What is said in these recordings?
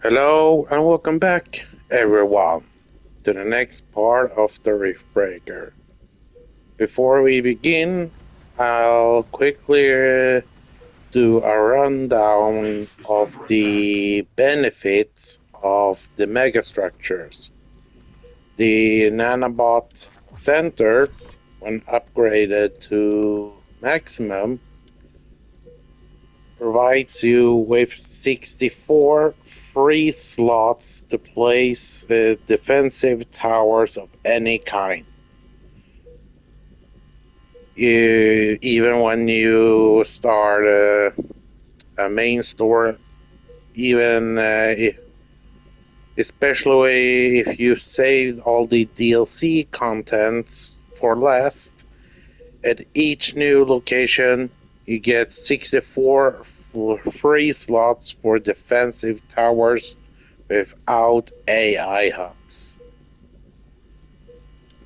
Hello and welcome back, everyone, to the next part of the Riftbreaker. Before we begin, I'll quickly do a rundown of the benefits of the megastructures. The nanobot center, when upgraded to maximum, provides you with 64 free slots to place defensive towers of any kind. Even when you start a main store, even especially if you saved all the DLC contents for last, at each new location you get 64 free slots for defensive towers without AI hubs.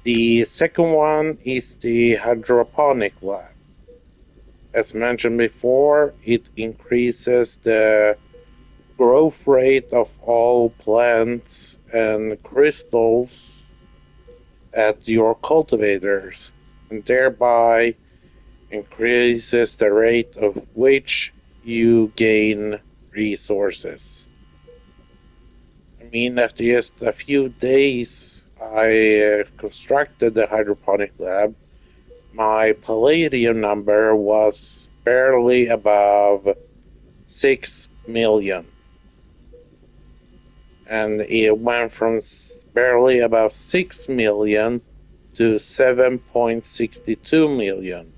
The second one is the hydroponic lab. As mentioned before, it increases the growth rate of all plants and crystals at your cultivators, and thereby increases the rate of which you gain resources. I mean, after just a few days, I constructed the hydroponic lab. My palladium number was barely above 6 million. And it went from barely above 6 million to 7.62 million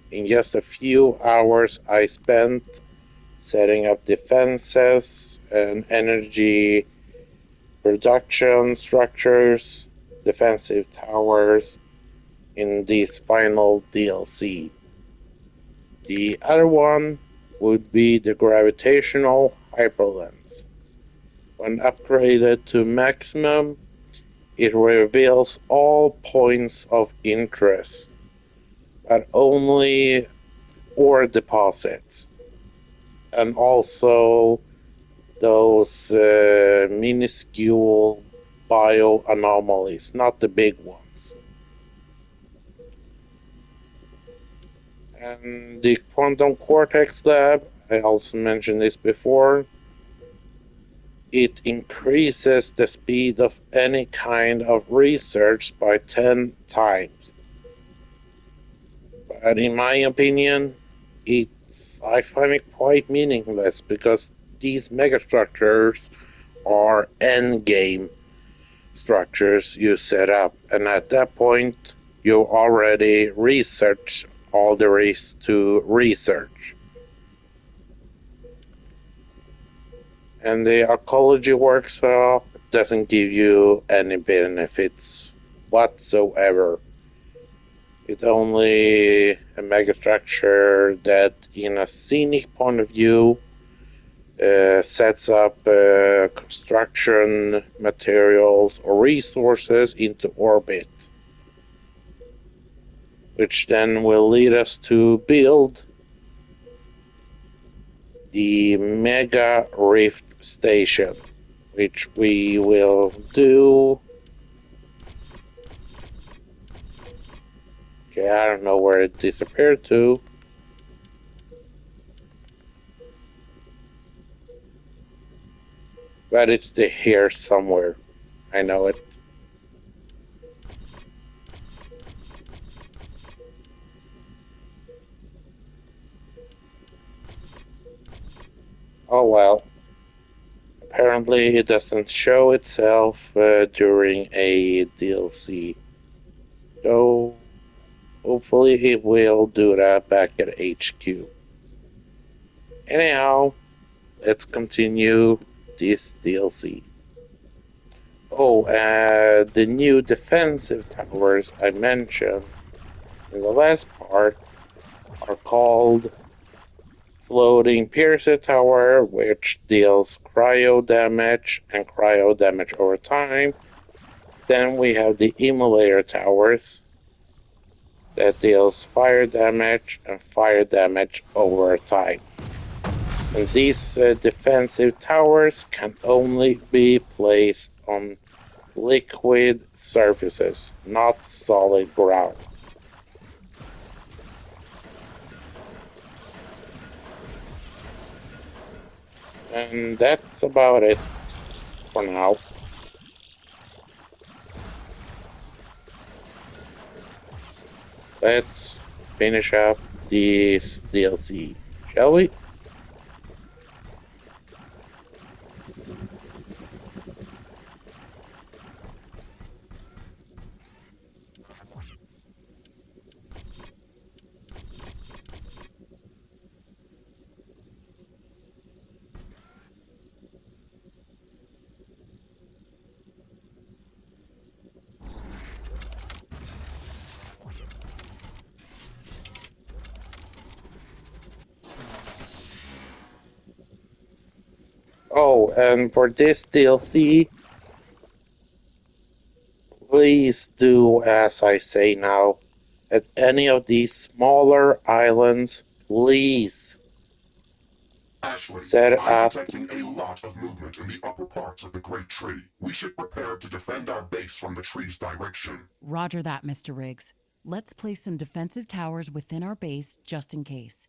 in just a few hours I spent setting up defenses and energy production structures, defensive towers in this final DLC. The other one would be the gravitational hyperlens. When upgraded to maximum, it reveals all points of interest, but only ore deposits, and also those minuscule bio anomalies, not the big ones. And the quantum cortex lab, I also mentioned this before, it increases the speed of any kind of research by 10 times. But in my opinion, I find it quite meaningless because these megastructures are endgame structures you set up, and at that point you already research all there is to research. And the ecology workshop doesn't give you any benefits whatsoever. It's only a megastructure that, in a scenic point of view, sets up construction materials or resources into orbit, which then will lead us to build the Mega Rift Station, which we will do. Okay, I don't know where it disappeared to. But it's here somewhere. I know it. Oh well. Apparently it doesn't show itself during a DLC. So hopefully it will do that back at HQ. Anyhow, let's continue this DLC. Oh, the new defensive towers I mentioned in the last part are called Floating Piercer Tower, which deals cryo damage and cryo damage over time. Then we have the Emulator Towers that deals fire damage and fire damage over time. And these defensive towers can only be placed on liquid surfaces, not solid ground. And that's about it for now. Let's finish up this DLC, shall we? Oh, and for this DLC, please do as I say now. At any of these smaller islands, please Ashley, set I'm up. detecting a lot of movement in the upper parts of the Great Tree. We should prepare to defend our base from the tree's direction. Roger that, Mr. Riggs. Let's place some defensive towers within our base just in case.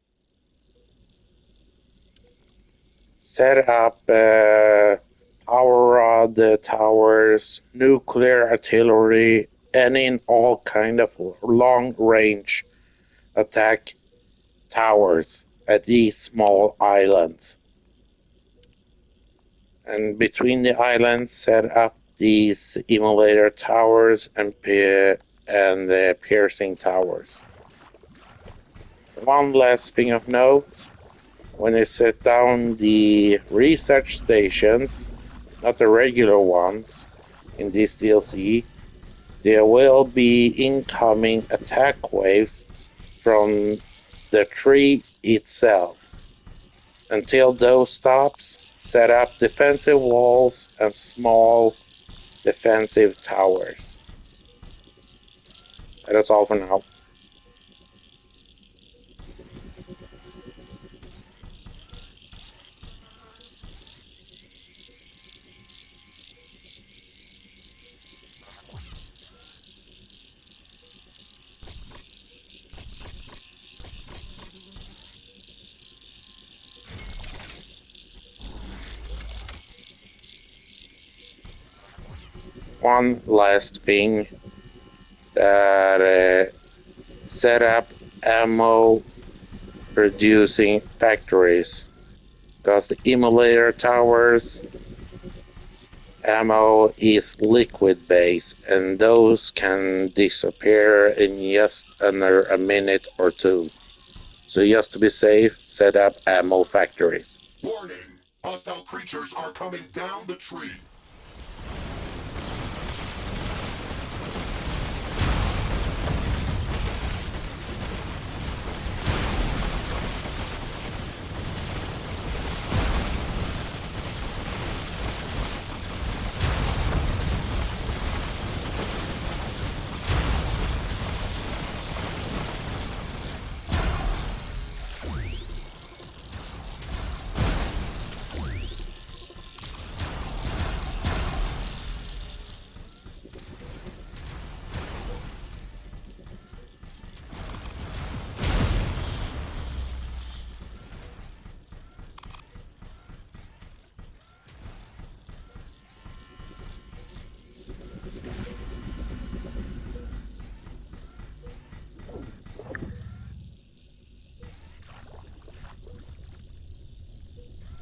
Set up power rod towers, nuclear artillery, and in all kind of long range attack towers at these small islands. And between the islands, set up these emulator towers and piercing towers. One last thing of note: when they set down the research stations, not the regular ones, in this DLC, there will be incoming attack waves from the tree itself. Until those stops, set up defensive walls and small defensive towers. And that's all for now. One last thing that set up ammo producing factories, because the emulator towers ammo is liquid based and those can disappear in just under a minute or two. So just to be safe, set up ammo factories. Warning! Hostile creatures are coming down the tree.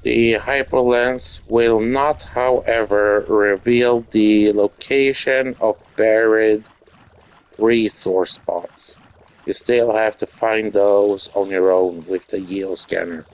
The hyperlens will not, however, reveal the location of buried resource spots. You still have to find those on your own with the geoscanner.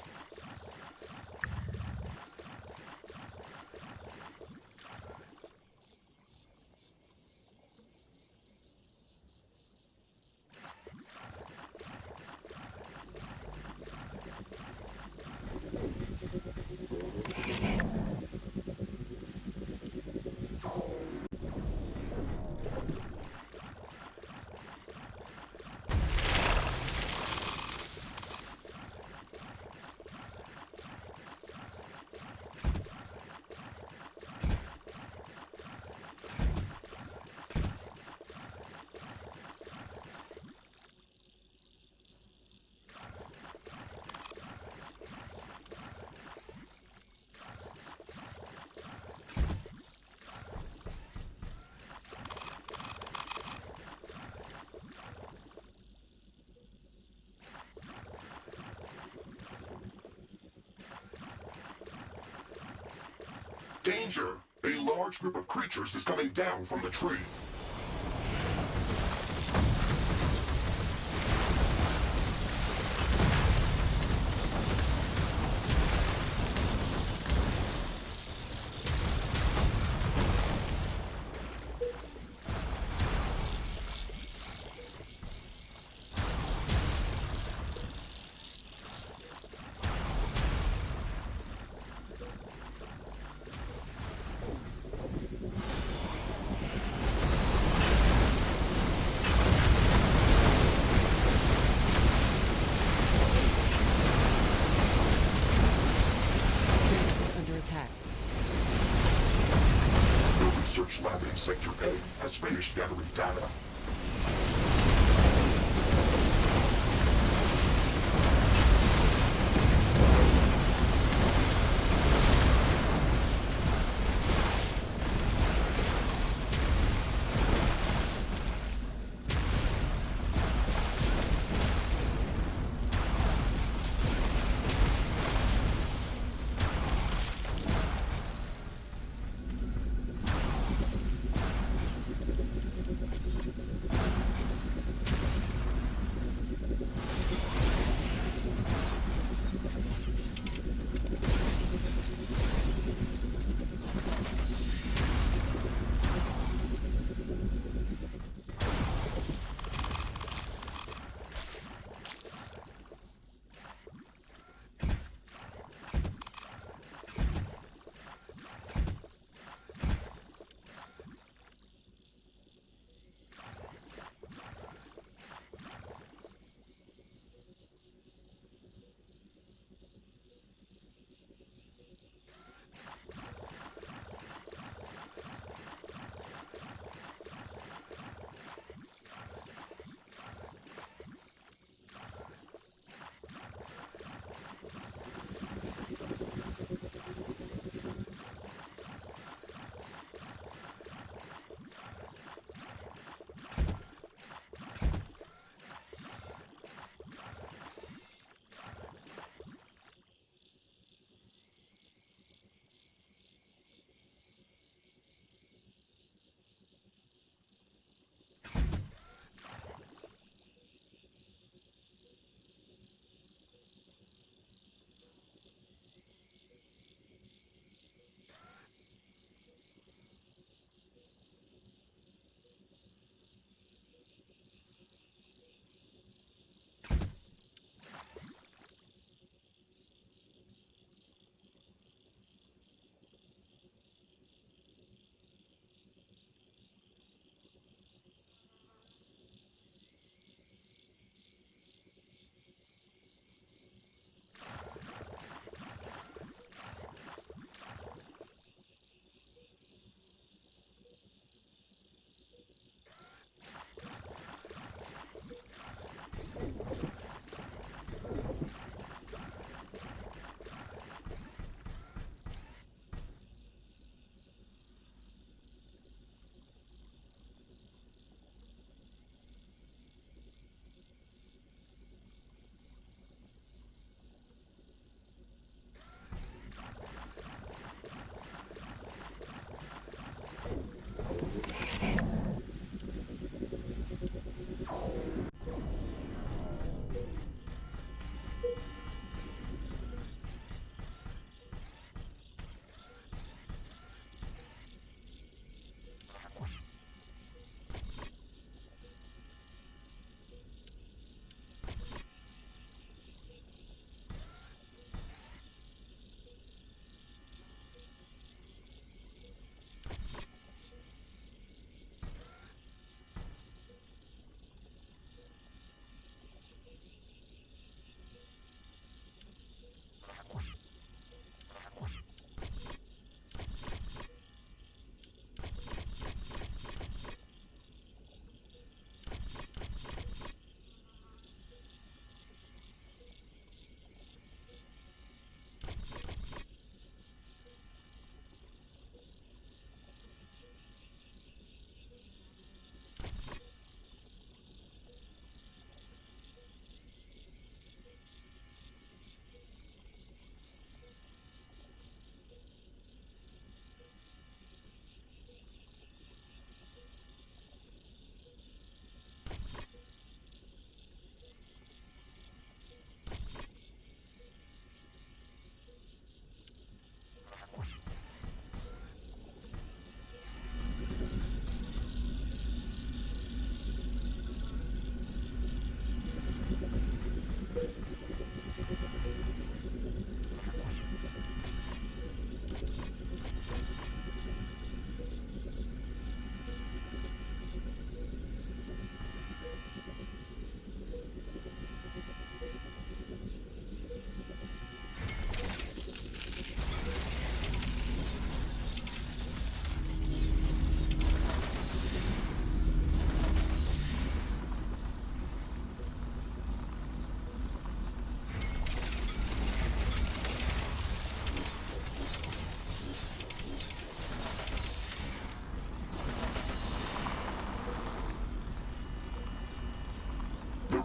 Danger! A large group of creatures is coming down from the tree. Under attack. The research lab in Sector A has finished gathering data.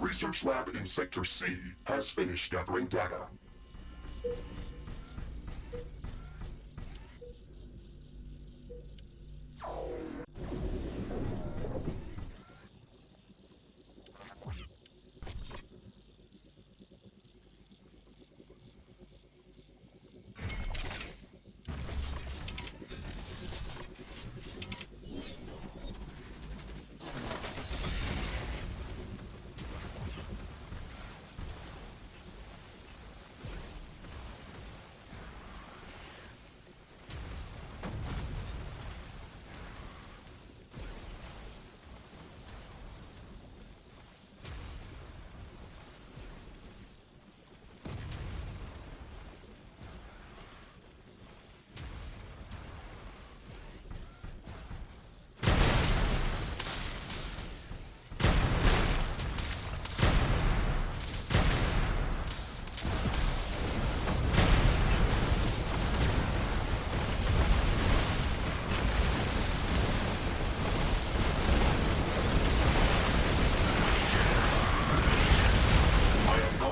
research lab in Sector C has finished gathering data.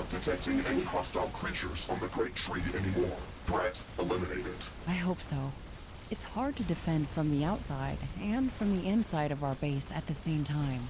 Detecting any hostile creatures on the Great Tree anymore. Threat eliminated. I hope so. It's hard to defend from the outside and from the inside of our base at the same time.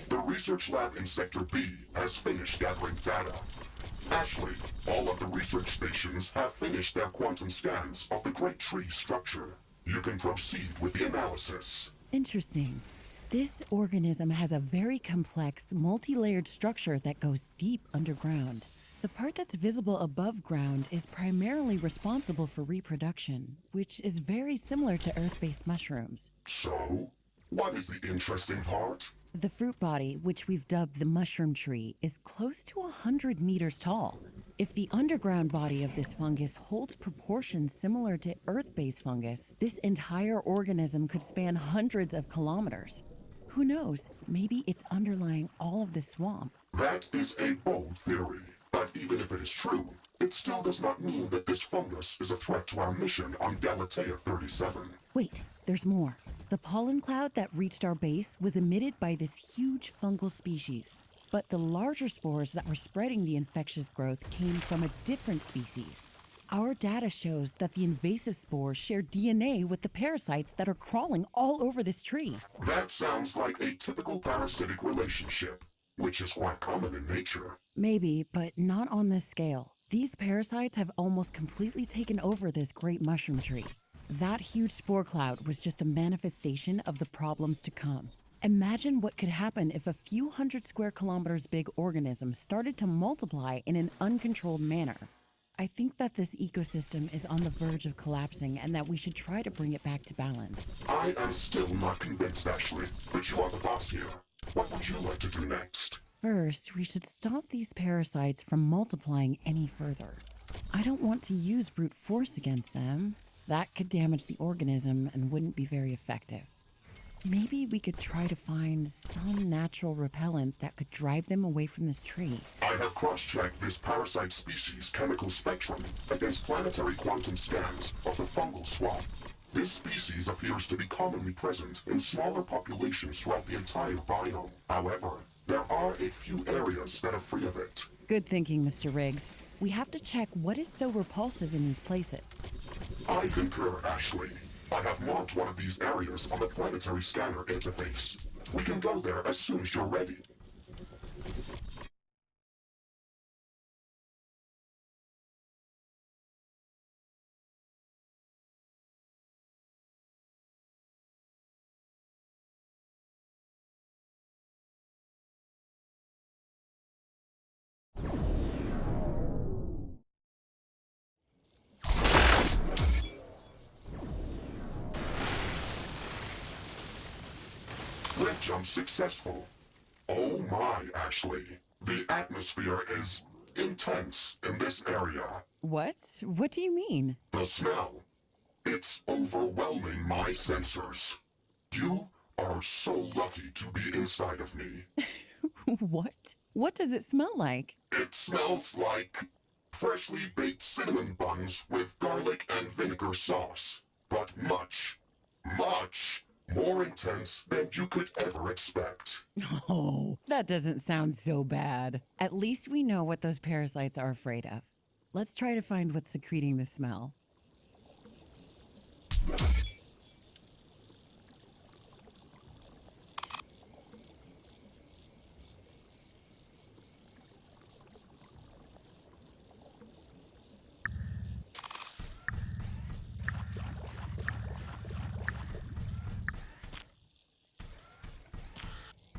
The research lab in Sector B has finished gathering data. Ashley, all of the research stations have finished their quantum scans of the Great Tree structure. You can proceed with the analysis. Interesting. This organism has a very complex, multi-layered structure that goes deep underground. The part that's visible above ground is primarily responsible for reproduction, which is very similar to Earth-based mushrooms. So, what is the interesting part? The fruit body, which we've dubbed the mushroom tree, is close to 100 meters tall. If the underground body of this fungus holds proportions similar to Earth-based fungus, this entire organism could span hundreds of kilometers. Who knows, maybe it's underlying all of this swamp. That is a bold theory, but even if it is true, it still does not mean that this fungus is a threat to our mission on Galatea 37. Wait, there's more. The pollen cloud that reached our base was emitted by this huge fungal species. But the larger spores that were spreading the infectious growth came from a different species. Our data shows that the invasive spores share DNA with the parasites that are crawling all over this tree. That sounds like a typical parasitic relationship, which is quite common in nature. Maybe, but not on this scale. These parasites have almost completely taken over this great mushroom tree. That huge spore cloud was just a manifestation of the problems to come. Imagine what could happen if a few hundred square kilometers big organism started to multiply in an uncontrolled manner. I think that this ecosystem is on the verge of collapsing and that we should try to bring it back to balance. I am still not convinced, Ashley, but you are the boss here. What would you like to do next? First, we should stop these parasites from multiplying any further. I don't want to use brute force against them. That could damage the organism and wouldn't be very effective. Maybe we could try to find some natural repellent that could drive them away from this tree. I have cross-checked this parasite species' chemical spectrum against planetary quantum scans of the fungal swamp. This species appears to be commonly present in smaller populations throughout the entire biome. However, there are a few areas that are free of it. Good thinking, Mr. Riggs. We have to check what is so repulsive in these places. I concur, Ashley. I have marked one of these areas on the planetary scanner interface. We can go there as soon as you're ready. Lift jump successful. Oh my, Ashley. The atmosphere is intense in this area. What? What do you mean? The smell. It's overwhelming my sensors. You are so lucky to be inside of me. What? What does it smell like? It smells like freshly baked cinnamon buns with garlic and vinegar sauce, but much, much more intense than you could ever expect. Oh, that doesn't sound so bad. At least we know what those parasites are afraid of. Let's try to find what's secreting the smell.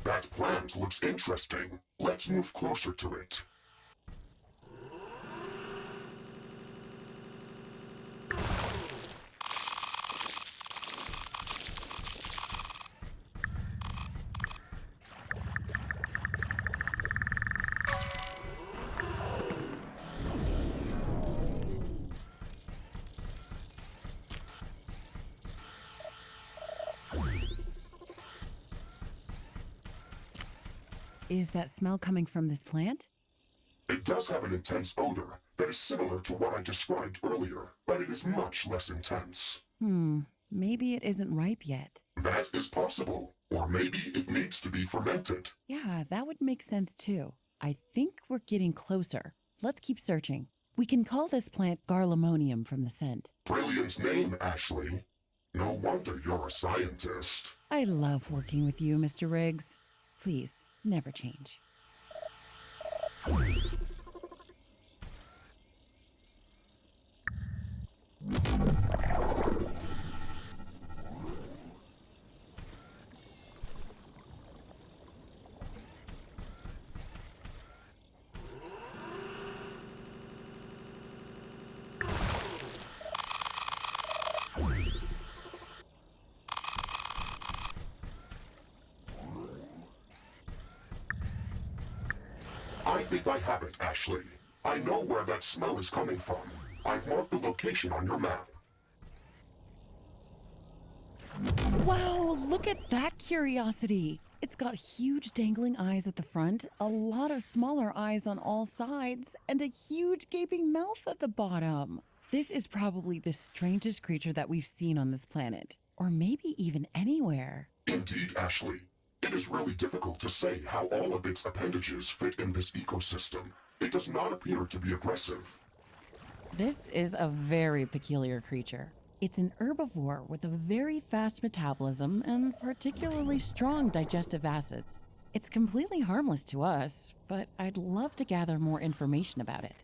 That plant looks interesting. Let's move closer to it. Is that smell coming from this plant? It does have an intense odor that is similar to what I described earlier, but it is much less intense. Maybe it isn't ripe yet. That is possible. Or maybe it needs to be fermented. Yeah, that would make sense too. I think we're getting closer. Let's keep searching. We can call this plant Garlemonium from the scent. Brilliant name, Ashley. No wonder you're a scientist. I love working with you, Mr. Riggs. Please, never change. I think I have it, Ashley. I know where that smell is coming from. I've marked the location on your map. Wow, look at that curiosity! It's got huge dangling eyes at the front, a lot of smaller eyes on all sides, and a huge gaping mouth at the bottom. This is probably the strangest creature that we've seen on this planet, or maybe even anywhere. Indeed, Ashley. It is really difficult to say how all of its appendages fit in this ecosystem. It does not appear to be aggressive. This is a very peculiar creature. It's an herbivore with a very fast metabolism and particularly strong digestive acids. It's completely harmless to us, but I'd love to gather more information about it.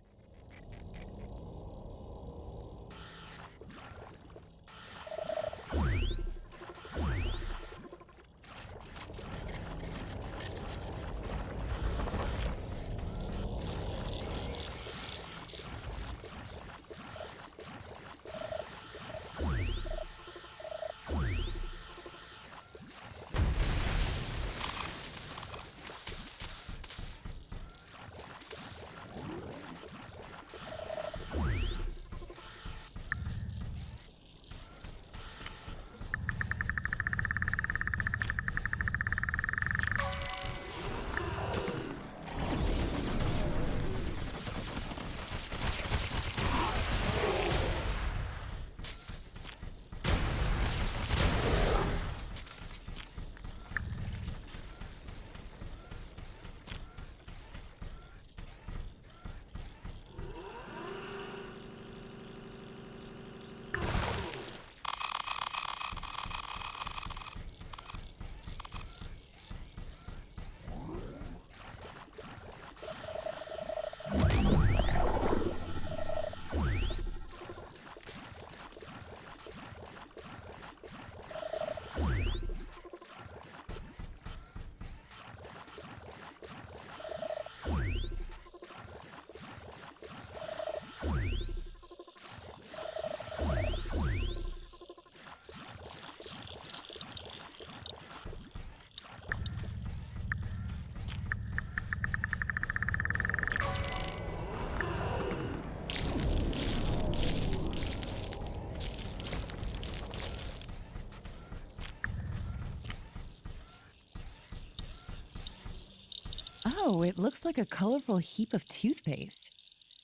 Oh, it looks like a colorful heap of toothpaste.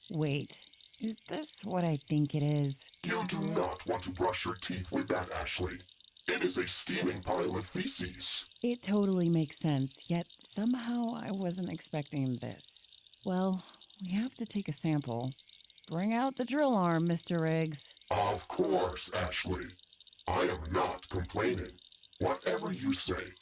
Wait, is this what I think it is? You do not want to brush your teeth with that, Ashley. It is a steaming pile of feces. It totally makes sense, yet somehow I wasn't expecting this. Well, we have to take a sample. Bring out the drill arm, Mr. Riggs. Of course, Ashley. I am not complaining. Whatever you say.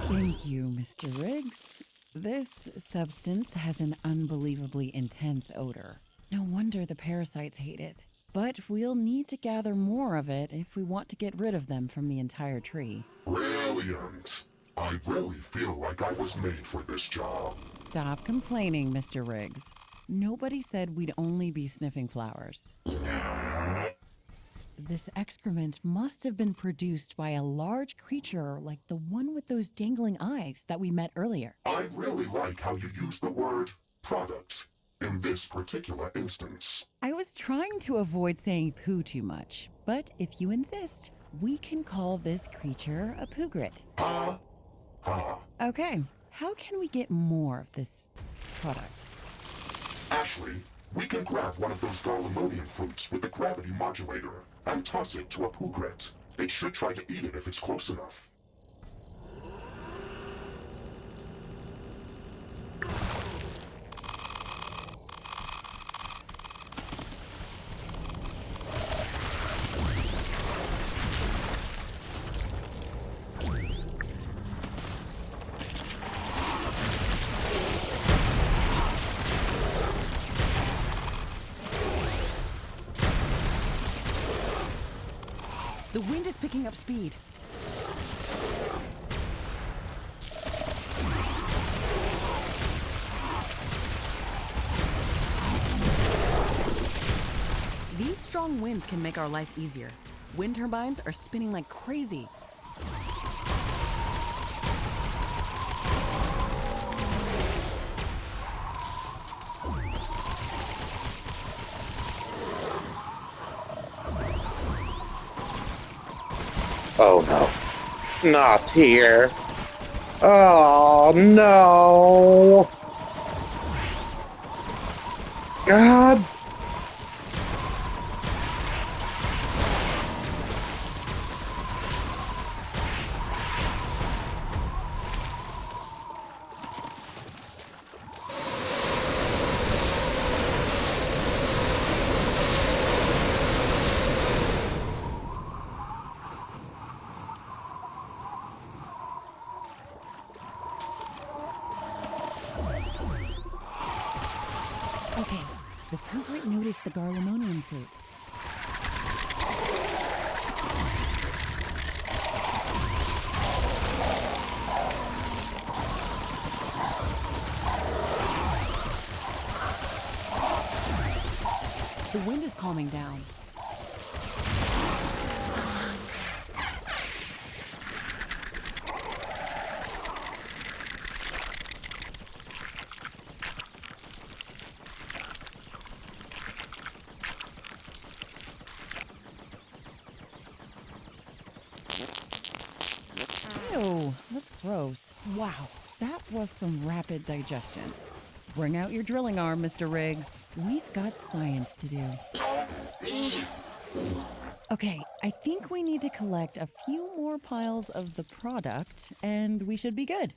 Thank you, Mr. Riggs. This substance has an unbelievably intense odor. No wonder the parasites hate it. But we'll need to gather more of it if we want to get rid of them from the entire tree. Brilliant. I really feel like I was made for this job. Stop complaining, Mr. Riggs. Nobody said we'd only be sniffing flowers. This excrement must have been produced by a large creature like the one with those dangling eyes that we met earlier. I really like how you use the word product in this particular instance. I was trying to avoid saying poo too much, but if you insist, we can call this creature a poogrit. Ha! Ha! Okay, how can we get more of this product? Ashley, we can grab one of those garlemonian fruits with the gravity modulator and toss it to a poogret. It should try to eat it if it's close enough. The wind is picking up speed. These strong winds can make our life easier. Wind turbines are spinning like crazy. Oh no. Not here. Oh no. God. Okay, the culprit noticed the garlemonium fruit. The wind is calming down. Ew, that's gross. Wow, that was some rapid digestion. Bring out your drilling arm, Mr. Riggs. We've got science to do. Okay, I think we need to collect a few more piles of the product, and we should be good.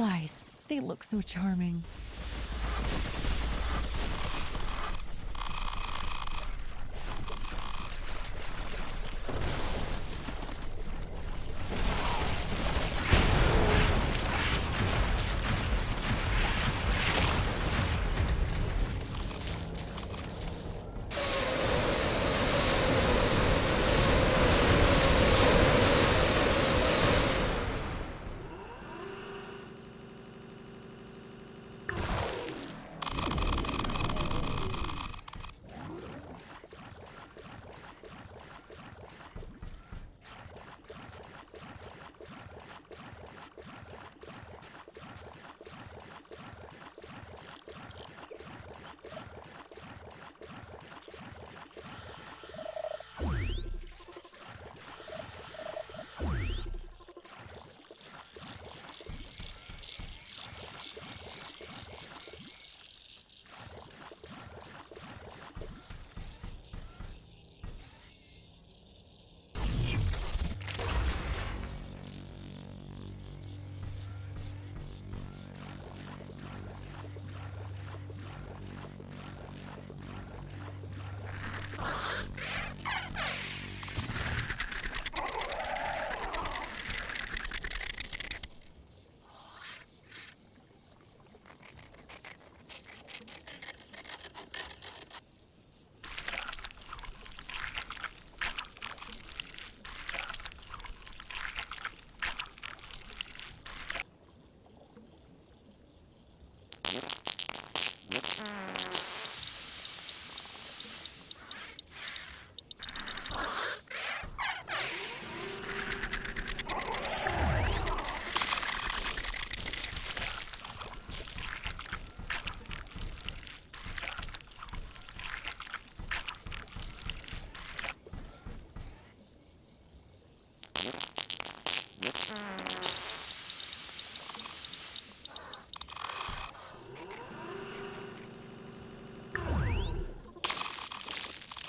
butterflies. They look so charming.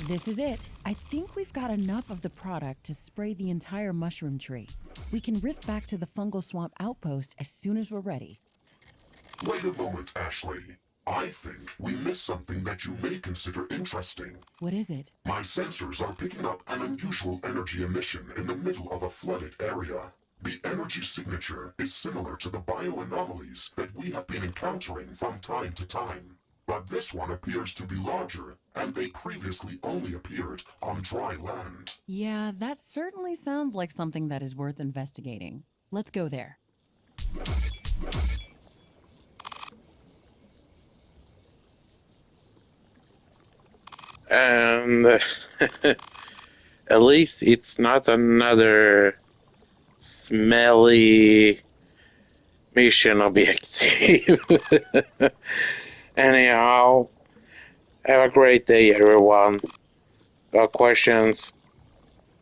This is it. I think we've got enough of the product to spray the entire mushroom tree. We can rift back to the fungal swamp outpost as soon as we're ready. Wait a moment, Ashley. I think we missed something that you may consider interesting. What is it? My sensors are picking up an unusual energy emission in the middle of a flooded area. The energy signature is similar to the bioanomalies that we have been encountering from time to time. But this one appears to be larger, and they previously only appeared on dry land. Yeah, that certainly sounds like something that is worth investigating. Let's go there. And at least it's not another smelly mission objective. Anyhow, have a great day, everyone. Got questions?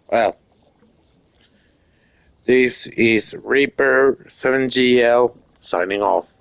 Well, this is Reaper 7GL signing off.